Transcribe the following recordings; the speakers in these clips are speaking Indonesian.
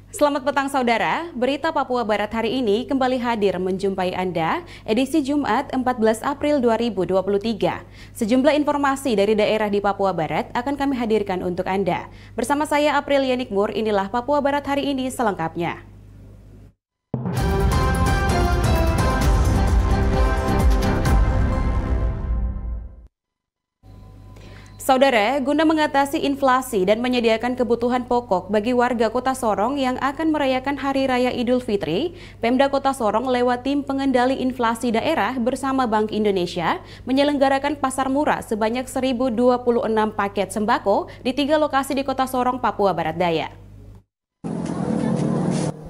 Selamat petang saudara, berita Papua Barat hari ini kembali hadir menjumpai Anda edisi Jumat 14 April 2023. Sejumlah informasi dari daerah di Papua Barat akan kami hadirkan untuk Anda. Bersama saya April Yanikmur, inilah Papua Barat hari ini selengkapnya. Saudara, guna mengatasi inflasi dan menyediakan kebutuhan pokok bagi warga Kota Sorong yang akan merayakan Hari Raya Idul Fitri, Pemda Kota Sorong lewat tim pengendali inflasi daerah bersama Bank Indonesia menyelenggarakan pasar murah sebanyak 1.026 paket sembako di 3 lokasi di Kota Sorong, Papua Barat Daya.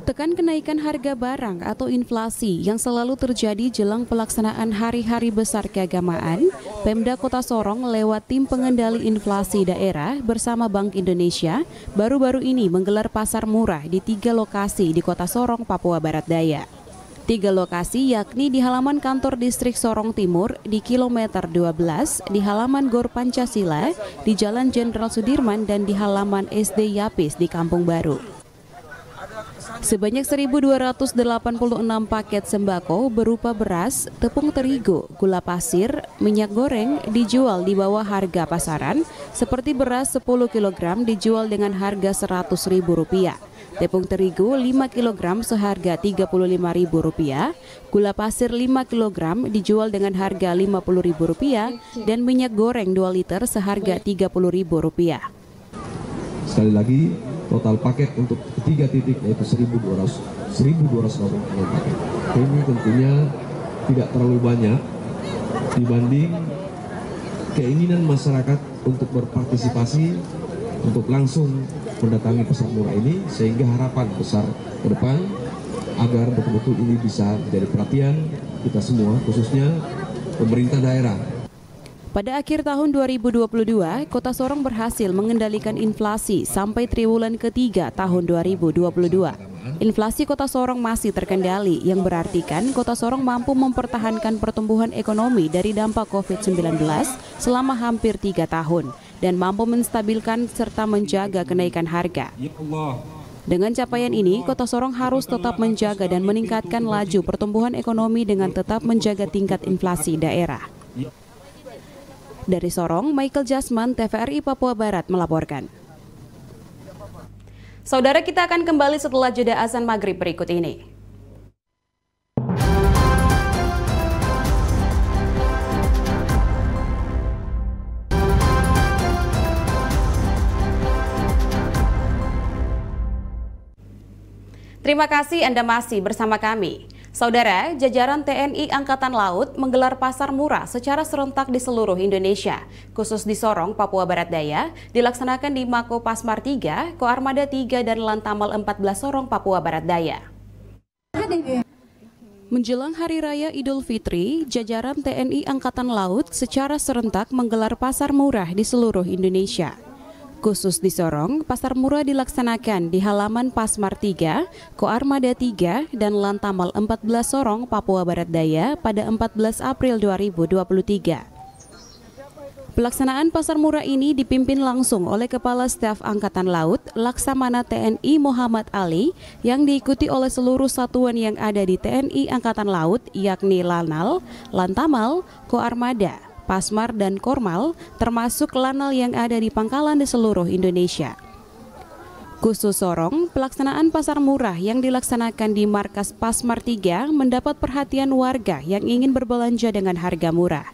Tekan kenaikan harga barang atau inflasi yang selalu terjadi jelang pelaksanaan hari-hari besar keagamaan, Pemda Kota Sorong lewat tim pengendali inflasi daerah bersama Bank Indonesia baru-baru ini menggelar pasar murah di 3 lokasi di Kota Sorong, Papua Barat Daya. 3 lokasi yakni di halaman kantor distrik Sorong Timur di kilometer 12, di halaman Gor Pancasila, di Jalan Jenderal Sudirman, dan di halaman SD Yapis di Kampung Baru. Sebanyak 1.286 paket sembako berupa beras, tepung terigu, gula pasir, minyak goreng dijual di bawah harga pasaran, seperti beras 10 kg dijual dengan harga Rp100.000, tepung terigu 5 kg seharga Rp35.000, gula pasir 5 kg dijual dengan harga Rp50.000, dan minyak goreng 2 liter seharga Rp30.000. Sekali lagi, total paket untuk ketiga titik yaitu 1.280 paket. Ini tentunya tidak terlalu banyak dibanding keinginan masyarakat untuk berpartisipasi untuk langsung mendatangi pasar murah ini, sehingga harapan besar ke depan agar betul-betul ini bisa menjadi perhatian kita semua, khususnya pemerintah daerah. Pada akhir tahun 2022, Kota Sorong berhasil mengendalikan inflasi sampai triwulan ketiga tahun 2022. Inflasi Kota Sorong masih terkendali, yang berartikan Kota Sorong mampu mempertahankan pertumbuhan ekonomi dari dampak COVID-19 selama hampir 3 tahun dan mampu menstabilkan serta menjaga kenaikan harga. Dengan capaian ini, Kota Sorong harus tetap menjaga dan meningkatkan laju pertumbuhan ekonomi dengan tetap menjaga tingkat inflasi daerah. Dari Sorong, Michael Jasman, TVRI Papua Barat melaporkan. Saudara, kita akan kembali setelah jeda azan maghrib berikut ini. Terima kasih Anda masih bersama kami. Saudara, jajaran TNI Angkatan Laut menggelar pasar murah secara serentak di seluruh Indonesia, khusus di Sorong, Papua Barat Daya, dilaksanakan di Mako Pasmar 3, Koarmada 3, dan Lantamal 14 Sorong, Papua Barat Daya. Menjelang Hari Raya Idul Fitri, jajaran TNI Angkatan Laut secara serentak menggelar pasar murah di seluruh Indonesia. Khusus di Sorong, pasar murah dilaksanakan di halaman Pasmar 3, Koarmada 3, dan Lantamal 14 Sorong, Papua Barat Daya pada 14 April 2023. Pelaksanaan pasar murah ini dipimpin langsung oleh Kepala Staf Angkatan Laut Laksamana TNI Muhammad Ali yang diikuti oleh seluruh satuan yang ada di TNI Angkatan Laut, yakni Lanal, Lantamal, Koarmada, Pasmar, dan Kormal, termasuk Lanal yang ada di pangkalan di seluruh Indonesia. Khusus Sorong, pelaksanaan pasar murah yang dilaksanakan di markas Pasmar 3 mendapat perhatian warga yang ingin berbelanja dengan harga murah.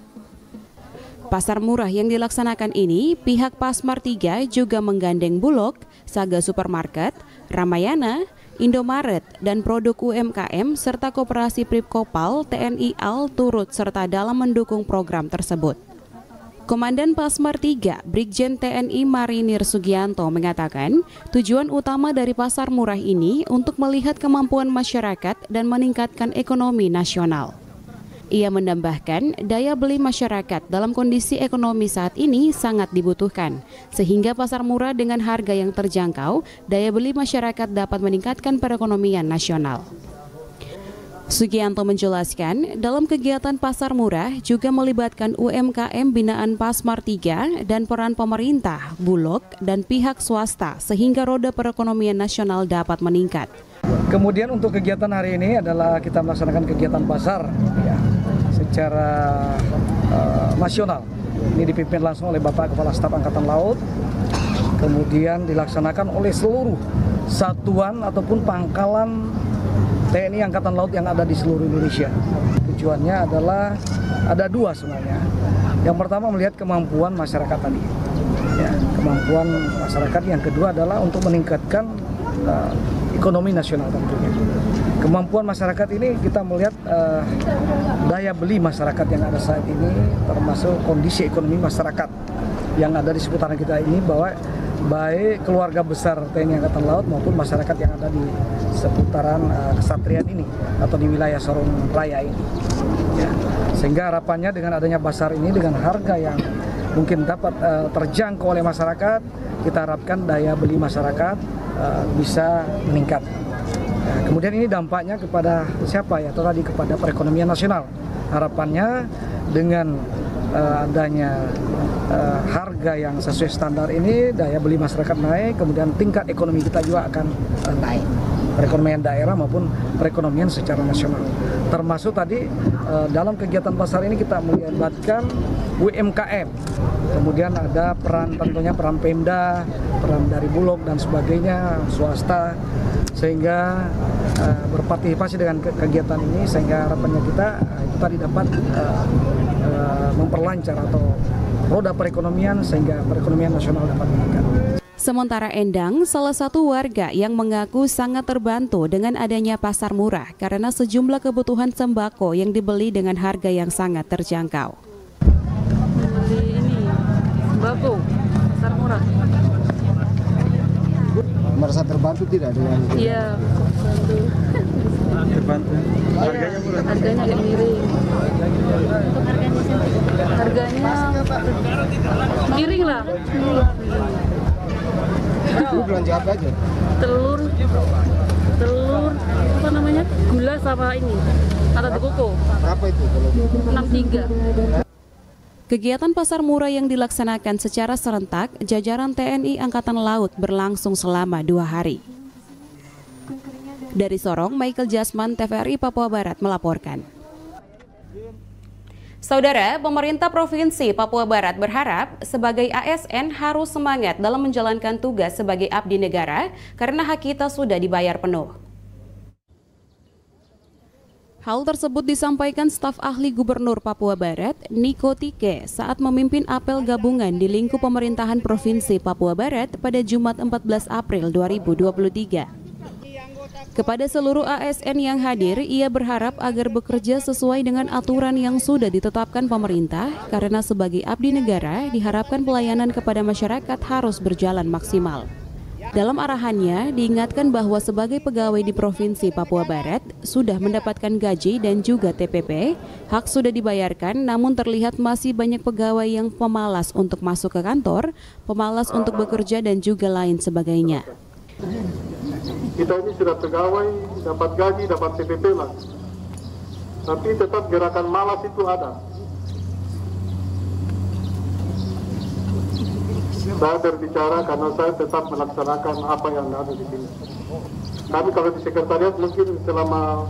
Pasar murah yang dilaksanakan ini, pihak Pasmar 3 juga menggandeng Bulog, Saga Supermarket, Ramayana, Indomaret, dan produk UMKM serta Koperasi Pripkopal TNI AL turut serta dalam mendukung program tersebut. Komandan Pasmar 3, Brigjen TNI Marinir Sugianto mengatakan, tujuan utama dari pasar murah ini untuk melihat kemampuan masyarakat dan meningkatkan ekonomi nasional. Ia menambahkan, daya beli masyarakat dalam kondisi ekonomi saat ini sangat dibutuhkan, sehingga pasar murah dengan harga yang terjangkau, daya beli masyarakat dapat meningkatkan perekonomian nasional. Sugianto menjelaskan, dalam kegiatan pasar murah juga melibatkan UMKM binaan Pasmar 3 dan peran pemerintah, Bulog, dan pihak swasta sehingga roda perekonomian nasional dapat meningkat. Kemudian untuk kegiatan hari ini adalah kita melaksanakan kegiatan pasar ya, secara nasional. Ini dipimpin langsung oleh Bapak Kepala Staf Angkatan Laut, kemudian dilaksanakan oleh seluruh satuan ataupun pangkalan TNI Angkatan Laut yang ada di seluruh Indonesia. Tujuannya adalah ada dua sebenarnya. Yang pertama melihat kemampuan masyarakat tadi, ya, kemampuan masyarakat. Yang kedua adalah untuk meningkatkan ekonomi nasional tentunya. Kemampuan masyarakat ini kita melihat daya beli masyarakat yang ada saat ini, termasuk kondisi ekonomi masyarakat yang ada di seputaran kita ini, bahwa baik keluarga besar TNI Angkatan Laut maupun masyarakat yang ada di seputaran Kesatrian ini atau di wilayah Sorong Raya ini. Ya. Sehingga harapannya dengan adanya pasar ini dengan harga yang mungkin dapat terjangkau oleh masyarakat, kita harapkan daya beli masyarakat bisa meningkat. Ya, kemudian ini dampaknya kepada siapa ya? Atau tadi kepada perekonomian nasional. Harapannya dengan adanya harga yang sesuai standar ini, daya beli masyarakat naik, kemudian tingkat ekonomi kita juga akan naik, perekonomian daerah maupun perekonomian secara nasional. Termasuk tadi dalam kegiatan pasar ini kita melibatkan UMKM, kemudian ada peran tentunya peran Pemda, peran dari Bulog dan sebagainya, swasta, sehingga berpartisipasi dengan kegiatan ini, sehingga harapannya kita itu tadi dapat memperlancar atau roda perekonomian sehingga perekonomian nasional dapat meningkat. Sementara Endang, salah satu warga yang mengaku sangat terbantu dengan adanya pasar murah karena sejumlah kebutuhan sembako yang dibeli dengan harga yang sangat terjangkau. Beli ini sembako pasar murah. Merasa terbantu tidak dengan? Iya, terbantu. Harganya murah. Harganya agak miring. Harganya miring lah. Lu belanja apa aja? Telur apa namanya? Gula sama ini. Atau koko. Berapa itu kalau? 63. Kegiatan pasar murah yang dilaksanakan secara serentak jajaran TNI Angkatan Laut berlangsung selama 2 hari. Dari Sorong, Michael Jasman, TVRI Papua Barat melaporkan. Saudara, pemerintah Provinsi Papua Barat berharap sebagai ASN harus semangat dalam menjalankan tugas sebagai abdi negara karena hak kita sudah dibayar penuh. Hal tersebut disampaikan staf ahli Gubernur Papua Barat, Niko Tike, saat memimpin apel gabungan di lingkup pemerintahan Provinsi Papua Barat pada Jumat 14 April 2023. Kepada seluruh ASN yang hadir, ia berharap agar bekerja sesuai dengan aturan yang sudah ditetapkan pemerintah, karena sebagai abdi negara diharapkan pelayanan kepada masyarakat harus berjalan maksimal. Dalam arahannya, diingatkan bahwa sebagai pegawai di Provinsi Papua Barat sudah mendapatkan gaji dan juga TPP, hak sudah dibayarkan, namun terlihat masih banyak pegawai yang pemalas untuk masuk ke kantor, pemalas untuk bekerja dan juga lain sebagainya. Kita ini sudah pegawai, dapat gaji, dapat TPP lah. Tapi tetap gerakan malas itu ada. Saya berbicara karena saya tetap melaksanakan apa yang ada di sini. Kami kalau di sekretariat mungkin selama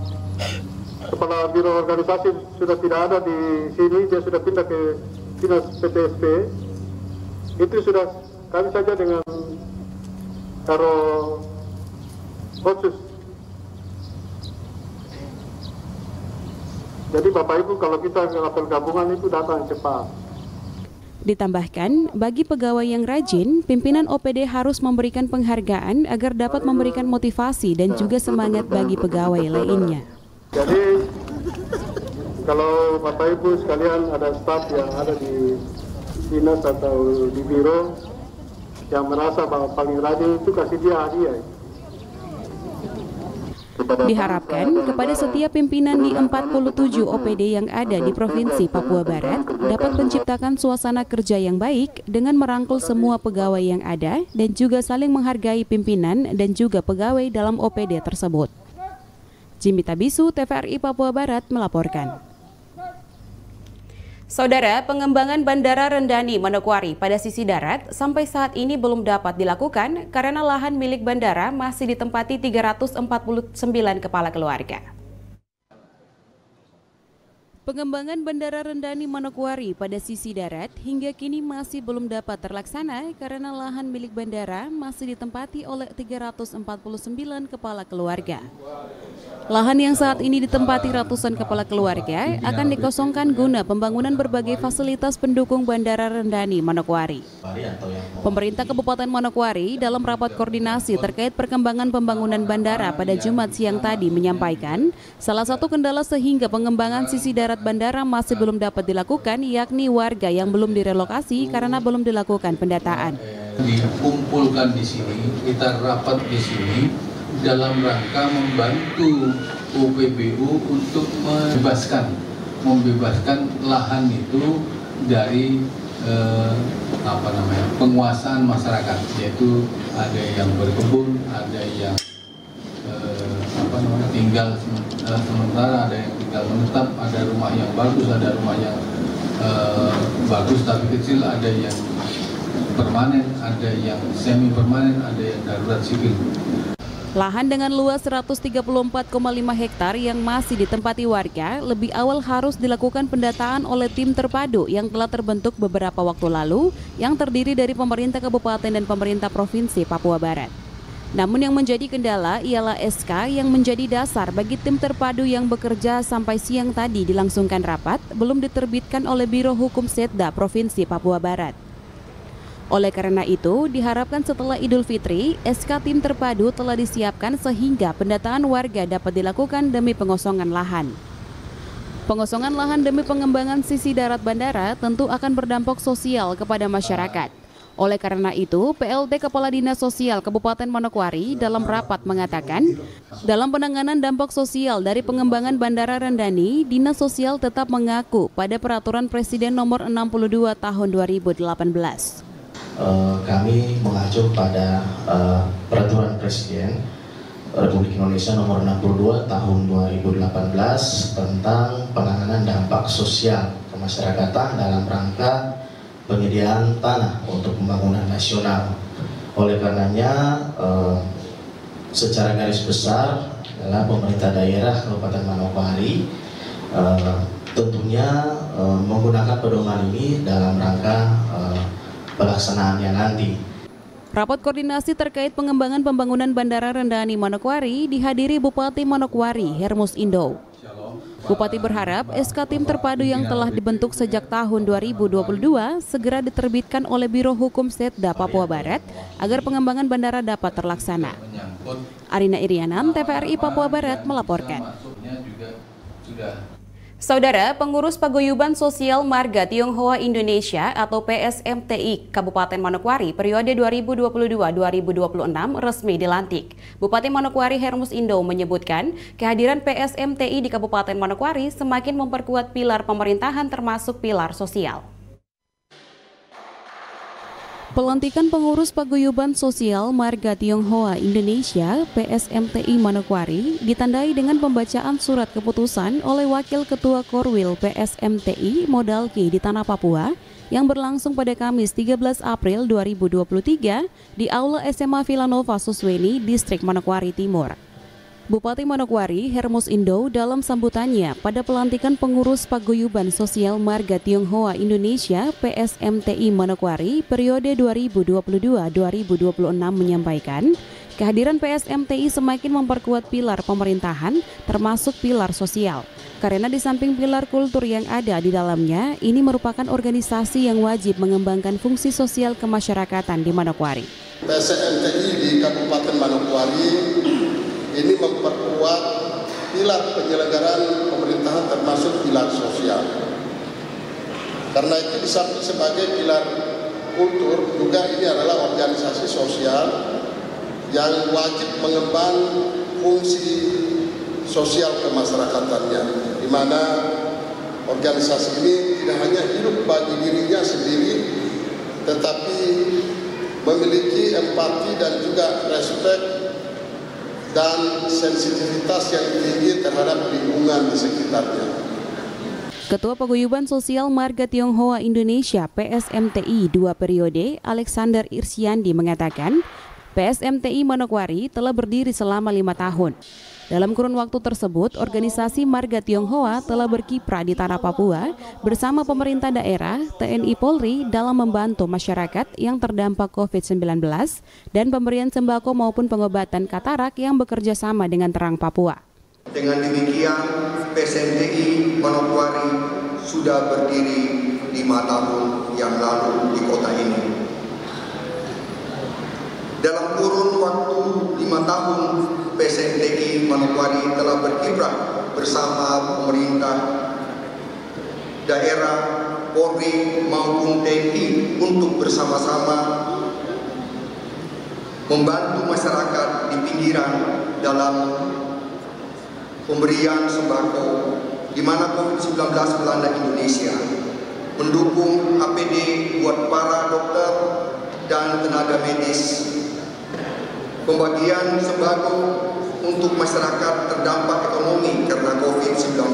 kepala biro organisasi sudah tidak ada di sini, dia sudah pindah ke dinas PTSP. Itu sudah kami saja dengan Karo Otsus. Jadi Bapak Ibu kalau kita apel gabungan itu datang cepat. Ditambahkan, bagi pegawai yang rajin, pimpinan OPD harus memberikan penghargaan agar dapat memberikan motivasi dan juga semangat bagi pegawai lainnya. Jadi, kalau Bapak Ibu sekalian ada staf yang ada di dinas atau di biro yang merasa bahwa paling rajin itu kasih dia hadiah. Diharapkan kepada setiap pimpinan di 47 OPD yang ada di Provinsi Papua Barat dapat menciptakan suasana kerja yang baik dengan merangkul semua pegawai yang ada dan juga saling menghargai pimpinan dan juga pegawai dalam OPD tersebut. Jimmy Tabisu, TVRI Papua Barat melaporkan. Saudara, pengembangan Bandara Rendani Manokwari pada sisi darat sampai saat ini belum dapat dilakukan karena lahan milik bandara masih ditempati 349 kepala keluarga. Pengembangan Bandara Rendani Manokwari pada sisi darat hingga kini masih belum dapat terlaksana karena lahan milik bandara masih ditempati oleh 349 kepala keluarga. Lahan yang saat ini ditempati ratusan kepala keluarga akan dikosongkan guna pembangunan berbagai fasilitas pendukung Bandara Rendani Manokwari. Pemerintah Kabupaten Manokwari dalam rapat koordinasi terkait perkembangan pembangunan bandara pada Jumat siang tadi menyampaikan salah satu kendala sehingga pengembangan sisi darat bandara masih belum dapat dilakukan yakni warga yang belum direlokasi karena belum dilakukan pendataan. Dikumpulkan di sini, kita rapat di sini dalam rangka membantu UPBU untuk membebaskan lahan itu dari penguasaan masyarakat, yaitu ada yang berkebun, ada yang tinggal sementara, ada yang tinggal menetap, ada rumah yang bagus, ada rumah yang bagus tapi kecil, ada yang permanen, ada yang semi permanen, ada yang darurat sipil. Lahan dengan luas 134,5 hektar yang masih ditempati warga lebih awal harus dilakukan pendataan oleh tim terpadu yang telah terbentuk beberapa waktu lalu yang terdiri dari pemerintah kabupaten dan pemerintah provinsi Papua Barat. Namun yang menjadi kendala ialah SK yang menjadi dasar bagi tim terpadu yang bekerja sampai siang tadi dilangsungkan rapat belum diterbitkan oleh Biro Hukum Setda Provinsi Papua Barat. Oleh karena itu, diharapkan setelah Idul Fitri, SK tim terpadu telah disiapkan sehingga pendataan warga dapat dilakukan demi pengosongan lahan. Pengosongan lahan demi pengembangan sisi darat bandara tentu akan berdampak sosial kepada masyarakat. Oleh karena itu, PLT Kepala Dinas Sosial Kabupaten Manokwari dalam rapat mengatakan, dalam penanganan dampak sosial dari pengembangan Bandara Rendani, Dinas Sosial tetap mengaku pada Peraturan Presiden Nomor 62 Tahun 2018. Kami mengacu pada Peraturan Presiden Republik Indonesia Nomor 62 Tahun 2018 tentang penanganan dampak sosial kemasyarakatan dalam rangka penyediaan tanah untuk pembangunan nasional. Oleh karenanya, secara garis besar adalah pemerintah daerah Kabupaten Manokwari tentunya menggunakan pedoman ini dalam rangka pelaksanaannya nanti. Rapat koordinasi terkait pengembangan pembangunan Bandara Rendani Manokwari dihadiri Bupati Manokwari Hermus Indo. Bupati berharap SK tim terpadu yang telah dibentuk sejak tahun 2022 segera diterbitkan oleh Biro Hukum Setda Papua Barat agar pengembangan bandara dapat terlaksana. Arina Irianan, TVRI Papua Barat melaporkan. Saudara, pengurus Paguyuban Sosial Marga Tionghoa Indonesia atau PSMTI Kabupaten Manokwari periode 2022-2026 resmi dilantik. Bupati Manokwari Hermus Indo menyebutkan kehadiran PSMTI di Kabupaten Manokwari semakin memperkuat pilar pemerintahan termasuk pilar sosial. Pelantikan pengurus Paguyuban Sosial Marga Tionghoa Indonesia PSMTI Manokwari ditandai dengan pembacaan surat keputusan oleh Wakil Ketua Korwil PSMTI Modalki di Tanah Papua yang berlangsung pada Kamis 13 April 2023 di Aula SMA Villanova Susweni, Distrik Manokwari Timur. Bupati Manokwari Hermus Indo dalam sambutannya pada pelantikan pengurus Paguyuban Sosial Marga Tionghoa Indonesia PSMTI Manokwari periode 2022-2026 menyampaikan kehadiran PSMTI semakin memperkuat pilar pemerintahan termasuk pilar sosial. Karena di samping pilar kultur yang ada di dalamnya, ini merupakan organisasi yang wajib mengembangkan fungsi sosial kemasyarakatan di Manokwari. PSMTI di Kabupaten Manokwari ini memperkuat pilar penyelenggaraan pemerintahan termasuk pilar sosial. Karena itu di samping sebagai pilar kultur, juga ini adalah organisasi sosial yang wajib mengemban fungsi sosial kemasyarakatannya, di mana organisasi ini tidak hanya hidup bagi dirinya sendiri, tetapi memiliki empati dan juga respek dan sensitivitas yang tinggi terhadap lingkungan di sekitarnya. Ketua Paguyuban Sosial Marga Tionghoa Indonesia PSMTI 2 periode, Alexander Irsyandi mengatakan, PSMTI Manokwari telah berdiri selama 5 tahun. Dalam kurun waktu tersebut, organisasi Marga Tionghoa telah berkiprah di tanah Papua bersama pemerintah daerah, TNI Polri dalam membantu masyarakat yang terdampak COVID-19 dan pemberian sembako maupun pengobatan katarak yang bekerja sama dengan Terang Papua. Dengan demikian, PSMTI Manokwari sudah berdiri 5 tahun yang lalu di kota ini. Dalam kurun waktu 5 tahun, PSMTI Manokwari telah berkiprah bersama pemerintah daerah, Polri maupun TNI untuk bersama-sama membantu masyarakat di pinggiran dalam pemberian sembako di mana COVID-19 melanda Indonesia, mendukung APD buat para dokter dan tenaga medis, pembagian sembako untuk masyarakat terdampak ekonomi karena COVID-19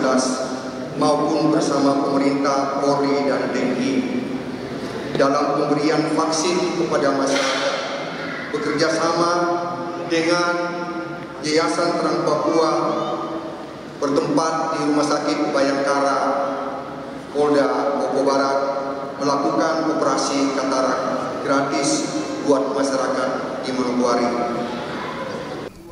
maupun bersama pemerintah, Polri dan TNI dalam pemberian vaksin kepada masyarakat, bekerja sama dengan Yayasan Terang Papua bertempat di Rumah Sakit Bayangkara, Polda Papua Barat melakukan operasi katarak gratis buat masyarakat di Manokwari.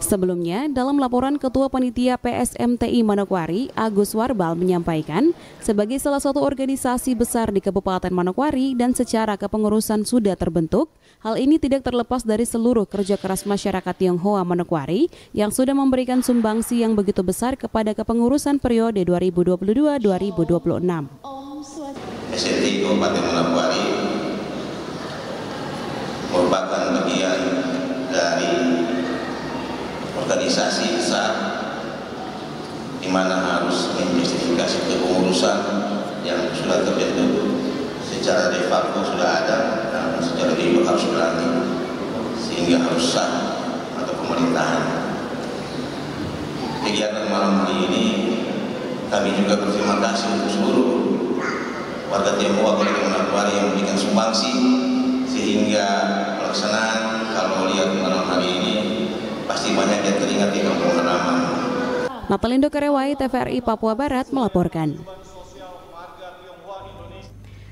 Sebelumnya, dalam laporan Ketua Panitia PSMTI Manokwari, Agus Warbal menyampaikan, sebagai salah satu organisasi besar di Kabupaten Manokwari dan secara kepengurusan sudah terbentuk, hal ini tidak terlepas dari seluruh kerja keras masyarakat Tionghoa Manokwari yang sudah memberikan sumbangsi yang begitu besar kepada kepengurusan periode 2022-2026. PSMTI Kabupaten Manokwari merupakan bagian dari organisasi besar di mana harus menjustifikasi kepengurusan yang sudah terbentuk secara de facto sudah ada dan secara de jure harus berlanjut sehingga harus sah atau pemerintahan. Kegiatan malam hari ini kami juga berterima kasih untuk seluruh warga Tionghoa Kabupaten Manokwari yang memberikan sumbangsi sehingga pelaksanaan kalau lihat malam hari ini pasti banyak yang teringat di kampung halaman. Natalindo Karewai, TVRI Papua Barat melaporkan.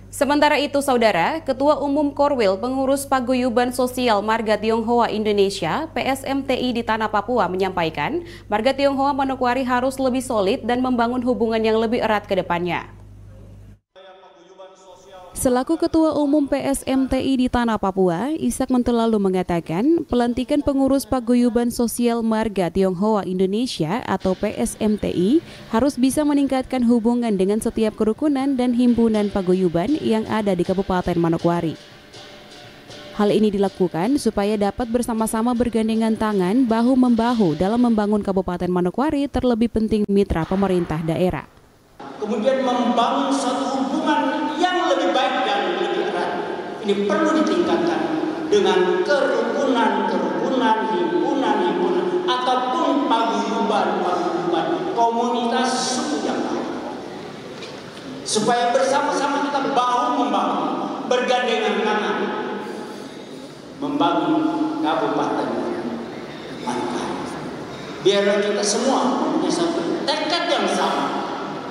Sementara itu, Saudara, Ketua Umum Korwil Pengurus Paguyuban Sosial Marga Tionghoa Indonesia PSMTI di Tanah Papua menyampaikan, Marga Tionghoa Manokwari harus lebih solid dan membangun hubungan yang lebih erat ke depannya. Selaku Ketua Umum PSMTI di Tanah Papua, Ishak Mentelalu mengatakan pelantikan pengurus Paguyuban Sosial Marga Tionghoa Indonesia atau PSMTI harus bisa meningkatkan hubungan dengan setiap kerukunan dan himpunan paguyuban yang ada di Kabupaten Manokwari. Hal ini dilakukan supaya dapat bersama-sama bergandengan tangan bahu-membahu dalam membangun Kabupaten Manokwari, terlebih penting mitra pemerintah daerah. Kemudian membangun suatu hubungan yang lebih baik dan lebih erat. Ini perlu ditingkatkan dengan kerukunan, himpunan ataupun paguyuban, komunitas suku yang lain. Supaya bersama-sama kita bahu-membahu, bergandengan tangan membangun Kabupaten Manokwari. Biar kita semua mempunyai satu tekad yang sama,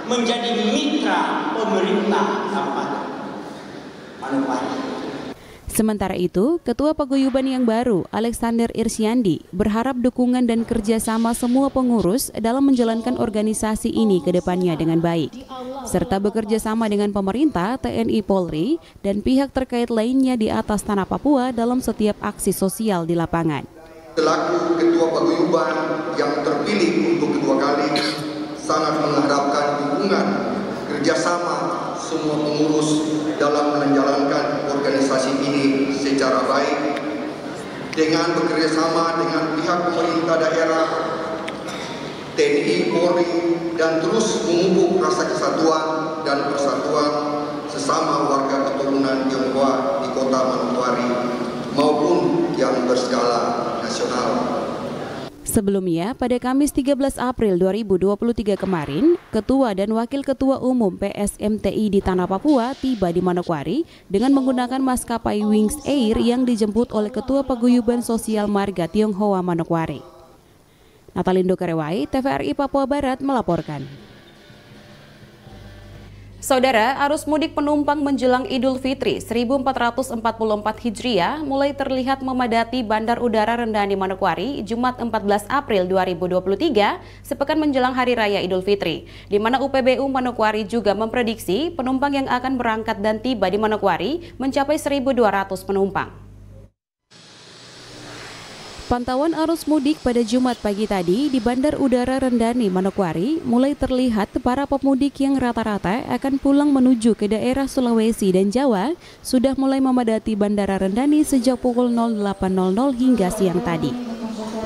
menjadi mitra pemerintah Kabupaten Manokwari. Sementara itu, Ketua Paguyuban yang baru, Alexander Irsyandi, berharap dukungan dan kerjasama semua pengurus dalam menjalankan organisasi ini ke depannya dengan baik, serta bekerja sama dengan pemerintah, TNI Polri, dan pihak terkait lainnya di atas tanah Papua dalam setiap aksi sosial di lapangan. Selaku Ketua Paguyuban yang terpilih untuk kedua kali, sangat mengharapkan dukungan kerjasama semua pengurus dalam menjalankan organisasi ini secara baik dengan bekerja sama dengan pihak pemerintah daerah, TNI, Polri, dan terus memupuk rasa kesatuan dan persatuan sesama warga keturunan Tionghoa di Kota Manokwari maupun yang berskala nasional. Sebelumnya, pada Kamis 13 April 2023 kemarin, Ketua dan Wakil Ketua Umum PSMTI di Tanah Papua tiba di Manokwari dengan menggunakan maskapai Wings Air yang dijemput oleh Ketua Paguyuban Sosial Marga Tionghoa Manokwari. Natalindo Kerewai, TVRI Papua Barat melaporkan. Saudara, arus mudik penumpang menjelang Idul Fitri 1444 Hijriah mulai terlihat memadati Bandar Udara Rendani Manokwari Jumat 14 April 2023, sepekan menjelang Hari Raya Idul Fitri, di mana UPBU Manokwari juga memprediksi penumpang yang akan berangkat dan tiba di Manokwari mencapai 1.200 penumpang. Pantauan arus mudik pada Jumat pagi tadi di Bandar Udara Rendani, Manokwari mulai terlihat para pemudik yang rata-rata akan pulang menuju ke daerah Sulawesi dan Jawa sudah mulai memadati Bandara Rendani sejak pukul 08.00 hingga siang tadi.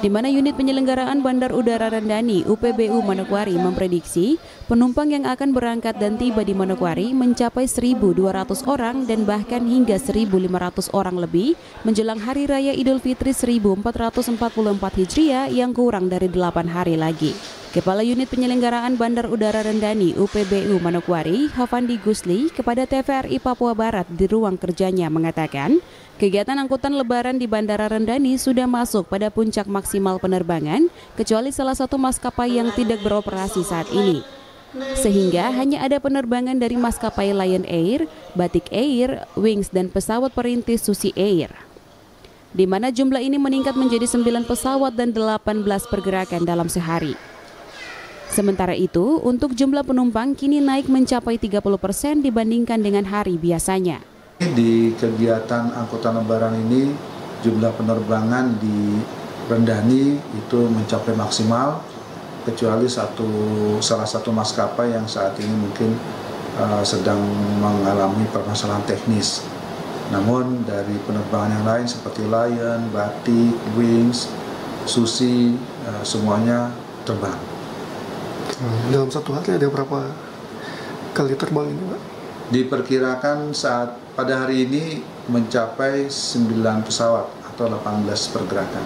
Di mana unit penyelenggaraan Bandar Udara Rendani UPBU Manokwari memprediksi penumpang yang akan berangkat dan tiba di Manokwari mencapai 1.200 orang dan bahkan hingga 1.500 orang lebih menjelang Hari Raya Idul Fitri 1444 Hijriah yang kurang dari 8 hari lagi. Kepala Unit Penyelenggaraan Bandar Udara Rendani UPBU Manokwari, Havandi Gusli, kepada TVRI Papua Barat di ruang kerjanya mengatakan, kegiatan angkutan lebaran di Bandara Rendani sudah masuk pada puncak maksimal penerbangan, kecuali salah satu maskapai yang tidak beroperasi saat ini. Sehingga hanya ada penerbangan dari maskapai Lion Air, Batik Air, Wings, dan pesawat perintis Susi Air. Di mana jumlah ini meningkat menjadi 9 pesawat dan 18 pergerakan dalam sehari. Sementara itu, untuk jumlah penumpang kini naik mencapai 30% dibandingkan dengan hari biasanya. Di kegiatan angkutan lebaran ini, jumlah penerbangan di Rendani itu mencapai maksimal, kecuali salah satu maskapai yang saat ini mungkin sedang mengalami permasalahan teknis. Namun dari penerbangan yang lain seperti Lion, Batik, Wings, Susi, semuanya terbang. Dalam satu hari ada berapa kali terbang ini, Pak? Diperkirakan pada hari ini mencapai 9 pesawat atau 18 pergerakan.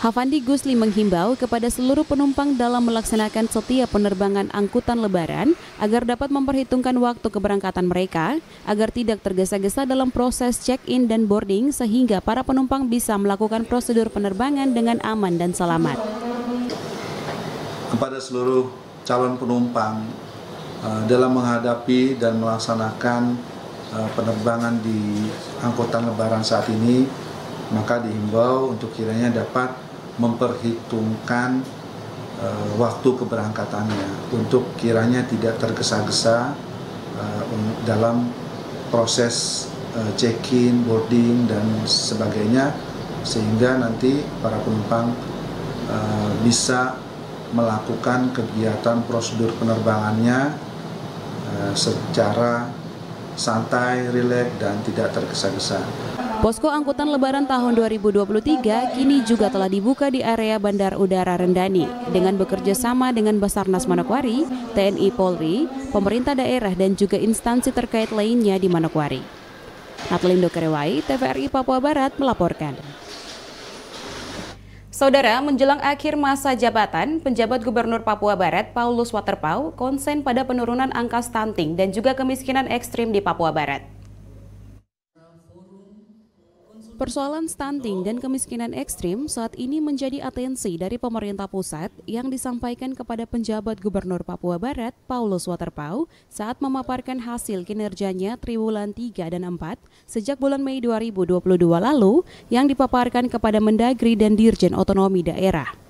Havandi Gusli menghimbau kepada seluruh penumpang dalam melaksanakan setiap penerbangan angkutan lebaran agar dapat memperhitungkan waktu keberangkatan mereka agar tidak tergesa-gesa dalam proses check-in dan boarding sehingga para penumpang bisa melakukan prosedur penerbangan dengan aman dan selamat. Kepada seluruh calon penumpang dalam menghadapi dan melaksanakan penerbangan di angkutan lebaran saat ini, maka dihimbau untuk kiranya dapat memperhitungkan waktu keberangkatannya untuk kiranya tidak tergesa-gesa dalam proses check-in, boarding, dan sebagainya, sehingga nanti para penumpang bisa melakukan kegiatan prosedur penerbangannya secara santai, rileks, dan tidak tergesa-gesa. Posko angkutan lebaran tahun 2023 kini juga telah dibuka di area Bandar Udara Rendani dengan bekerja sama dengan Basarnas Manokwari, TNI Polri, pemerintah daerah, dan juga instansi terkait lainnya di Manokwari. Natalindo Kerewai, TVRI Papua Barat melaporkan. Saudara, menjelang akhir masa jabatan, penjabat Gubernur Papua Barat, Paulus Waterpauw, konsen pada penurunan angka stunting dan juga kemiskinan ekstrim di Papua Barat. Persoalan stunting dan kemiskinan ekstrim saat ini menjadi atensi dari pemerintah pusat yang disampaikan kepada penjabat Gubernur Papua Barat, Paulus Waterpauw, saat memaparkan hasil kinerjanya triwulan 3 dan 4 sejak bulan Mei 2022 lalu yang dipaparkan kepada Mendagri dan Dirjen Otonomi Daerah.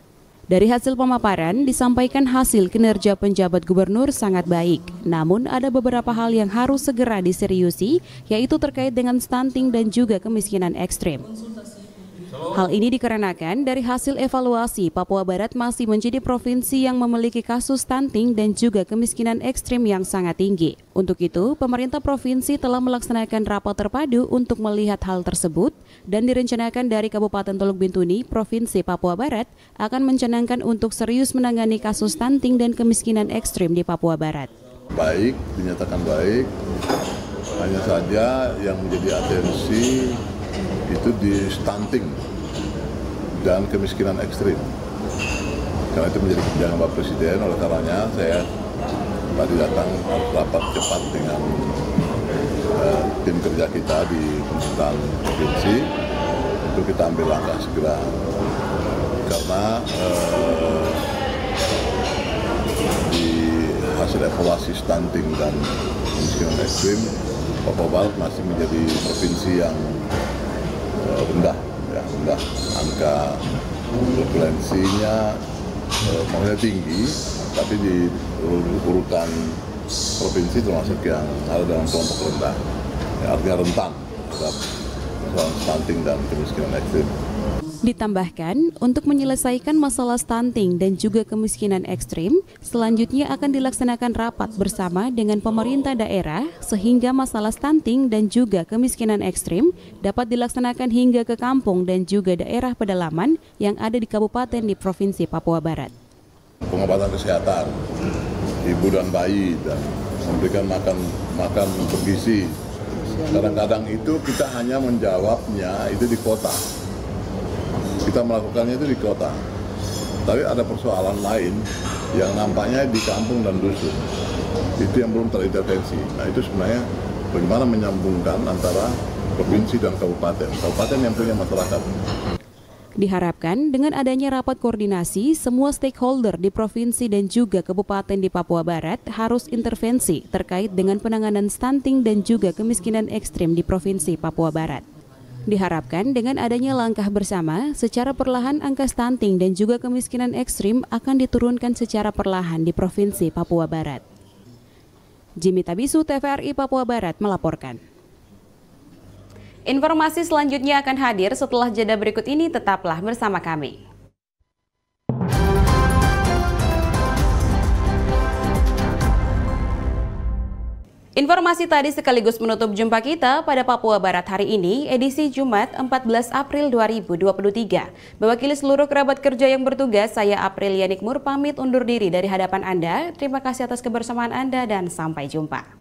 Dari hasil pemaparan, disampaikan hasil kinerja penjabat gubernur sangat baik. Namun ada beberapa hal yang harus segera diseriusi, yaitu terkait dengan stunting dan juga kemiskinan ekstrim. Hal ini dikarenakan dari hasil evaluasi Papua Barat masih menjadi provinsi yang memiliki kasus stunting dan juga kemiskinan ekstrim yang sangat tinggi. Untuk itu, pemerintah provinsi telah melaksanakan rapat terpadu untuk melihat hal tersebut dan direncanakan dari Kabupaten Teluk Bintuni, Provinsi Papua Barat akan mencanangkan untuk serius menangani kasus stunting dan kemiskinan ekstrim di Papua Barat. Baik, dinyatakan baik. Hanya saja yang menjadi atensi itu di stunting dan kemiskinan ekstrim. Karena itu menjadi kebijakan Bapak Presiden, oleh karenanya saya tadi datang harus rapat cepat dengan tim kerja kita di pemerintahan provinsi untuk kita ambil langkah segera. Karena di hasil evaluasi stunting dan kemiskinan ekstrim, Papua Barat masih menjadi provinsi yang rendah. Angka prevalensinya maksudnya tinggi, tapi di urutan provinsi termasuk yang ada dalam kelompok rendah, artinya rentan terhadap stunting dan kemiskinan ekstrim. Ditambahkan, untuk menyelesaikan masalah stunting dan juga kemiskinan ekstrim, selanjutnya akan dilaksanakan rapat bersama dengan pemerintah daerah sehingga masalah stunting dan juga kemiskinan ekstrim dapat dilaksanakan hingga ke kampung dan juga daerah pedalaman yang ada di kabupaten di Provinsi Papua Barat. Pengobatan kesehatan ibu dan bayi dan memberikan makan bergizi. Kadang-kadang itu kita hanya menjawabnya itu di kota. Kita melakukannya itu di kota, tapi ada persoalan lain yang nampaknya di kampung dan dusun. Itu yang belum terintervensi. Nah itu sebenarnya bagaimana menyambungkan antara provinsi dan kabupaten yang punya masyarakat. Diharapkan dengan adanya rapat koordinasi, semua stakeholder di provinsi dan juga kabupaten di Papua Barat harus intervensi terkait dengan penanganan stunting dan juga kemiskinan ekstrim di Provinsi Papua Barat. Diharapkan dengan adanya langkah bersama, secara perlahan angka stunting dan juga kemiskinan ekstrim akan diturunkan secara perlahan di Provinsi Papua Barat. Jimmy Tabisu, TVRI Papua Barat melaporkan. Informasi selanjutnya akan hadir setelah jeda berikut ini, tetaplah bersama kami. Informasi tadi sekaligus menutup jumpa kita pada Papua Barat hari ini, edisi Jumat 14 April 2023. Mewakili seluruh kerabat kerja yang bertugas, saya Aprilia Nikmur pamit undur diri dari hadapan Anda. Terima kasih atas kebersamaan Anda dan sampai jumpa.